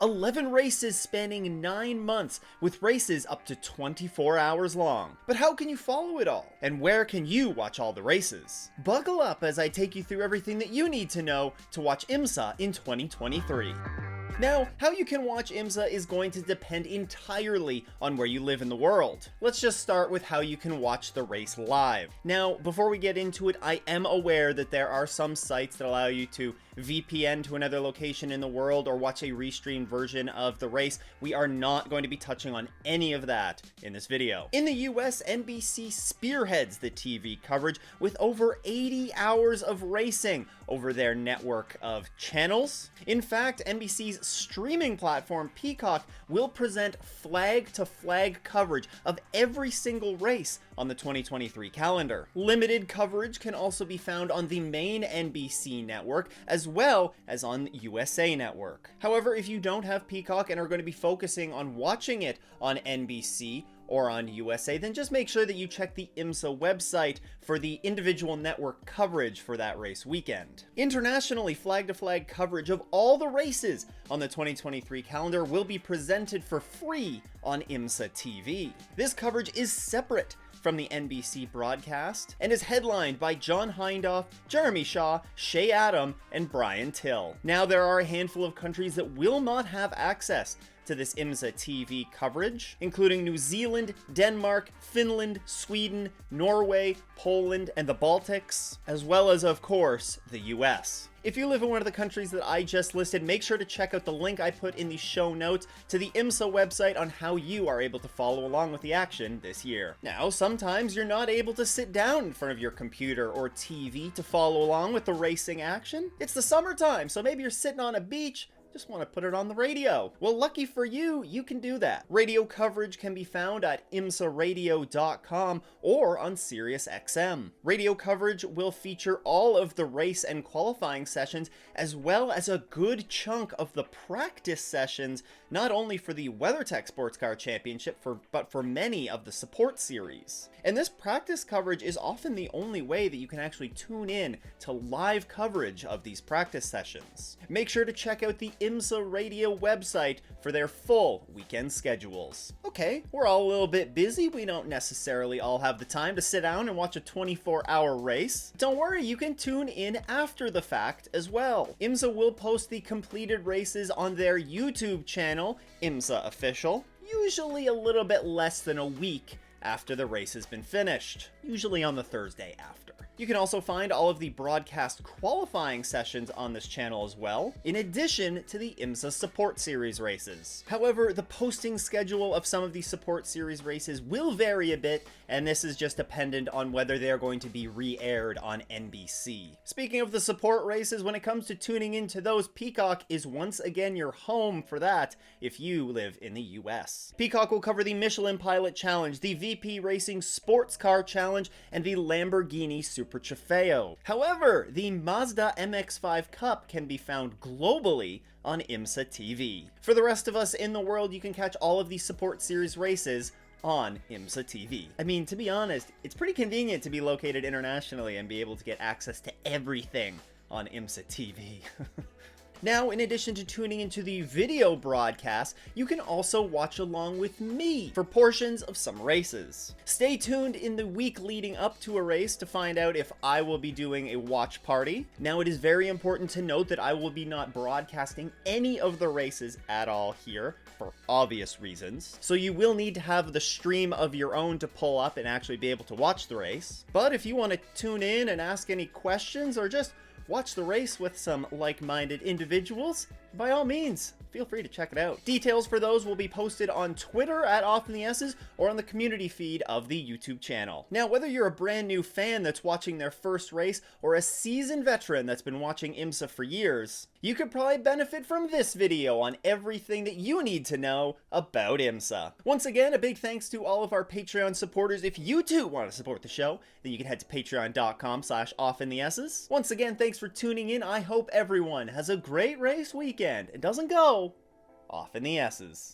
11 races spanning 9 months, with races up to 24 hours long. But how can you follow it all? And where can you watch all the races? Buckle up as I take you through everything that you need to know to watch IMSA in 2023. Now, how you can watch IMSA is going to depend entirely on where you live in the world. Let's just start with how you can watch the race live. Now, before we get into it, I am aware that there are some sites that allow you to VPN to another location in the world or watch a restreamed version of the race. We are not going to be touching on any of that in this video. In the US, NBC spearheads the TV coverage with over 80 hours of racing over their network of channels. In fact, NBC's streaming platform Peacock will present flag-to-flag coverage of every single race on the 2023 calendar. Limited coverage can also be found on the main NBC network as well as on USA Network. However, if you don't have Peacock and are going to be focusing on watching it on NBC or on USA, then just make sure that you check the IMSA website for the individual network coverage for that race weekend. Internationally, flag-to-flag coverage of all the races on the 2023 calendar will be presented for free on IMSA TV. This coverage is separate from the NBC broadcast and is headlined by John Hindhaugh, Jeremy Shaw, Shea Adam, and Brian Till. Now, there are a handful of countries that will not have access to this IMSA TV coverage, including New Zealand, Denmark, Finland, Sweden, Norway, Poland, and the Baltics, as well as, of course, the US. If you live in one of the countries that I just listed, make sure to check out the link I put in the show notes to the IMSA website on how you are able to follow along with the action this year. Now, sometimes you're not able to sit down in front of your computer or TV to follow along with the racing action. It's the summertime, so maybe you're sitting on a beach, just want to put it on the radio. Well, lucky for you, you can do that. Radio coverage can be found at imsaradio.com or on SiriusXM. Radio coverage will feature all of the race and qualifying sessions, as well as a good chunk of the practice sessions, not only for the WeatherTech Sports Car Championship, but for many of the support series. And this practice coverage is often the only way that you can actually tune in to live coverage of these practice sessions. Make sure to check out the IMSA Radio website for their full weekend schedules. Okay, we're all a little bit busy. We don't necessarily all have the time to sit down and watch a 24-hour race. Don't worry, you can tune in after the fact as well. IMSA will post the completed races on their YouTube channel, IMSA Official, usually a little bit less than a week after the race has been finished, usually on the Thursday after. You can also find all of the broadcast qualifying sessions on this channel as well, in addition to the IMSA Support Series races. However, the posting schedule of some of the Support Series races will vary a bit, and this is just dependent on whether they're going to be re-aired on NBC. Speaking of the support races, when it comes to tuning into those, Peacock is once again your home for that if you live in the US. Peacock will cover the Michelin Pilot Challenge, the VP Racing Sports Car Challenge, and the Lamborghini Super Trofeo. However, the Mazda MX-5 Cup can be found globally on IMSA TV. For the rest of us in the world, you can catch all of the Support Series races on IMSA TV. I mean, to be honest, it's pretty convenient to be located internationally and be able to get access to everything on IMSA TV. Now, in addition to tuning into the video broadcast, you can also watch along with me for portions of some races. Stay tuned in the week leading up to a race to find out if I will be doing a watch party. Now, it is very important to note that I will be not broadcasting any of the races at all here, for obvious reasons. So you will need to have the stream of your own to pull up and actually be able to watch the race. But if you want to tune in and ask any questions or just watch the race with some like-minded individuals, by all means, feel free to check it out. Details for those will be posted on Twitter at @OffInTheS's or on the community feed of the YouTube channel. Now, whether you're a brand new fan that's watching their first race or a seasoned veteran that's been watching IMSA for years, you could probably benefit from this video on everything that you need to know about IMSA. Once again, a big thanks to all of our Patreon supporters. If you too want to support the show, then you can head to patreon.com/OffInTheS's. Once again, thanks for tuning in. I hope everyone has a great race weekend and doesn't go off in the S's.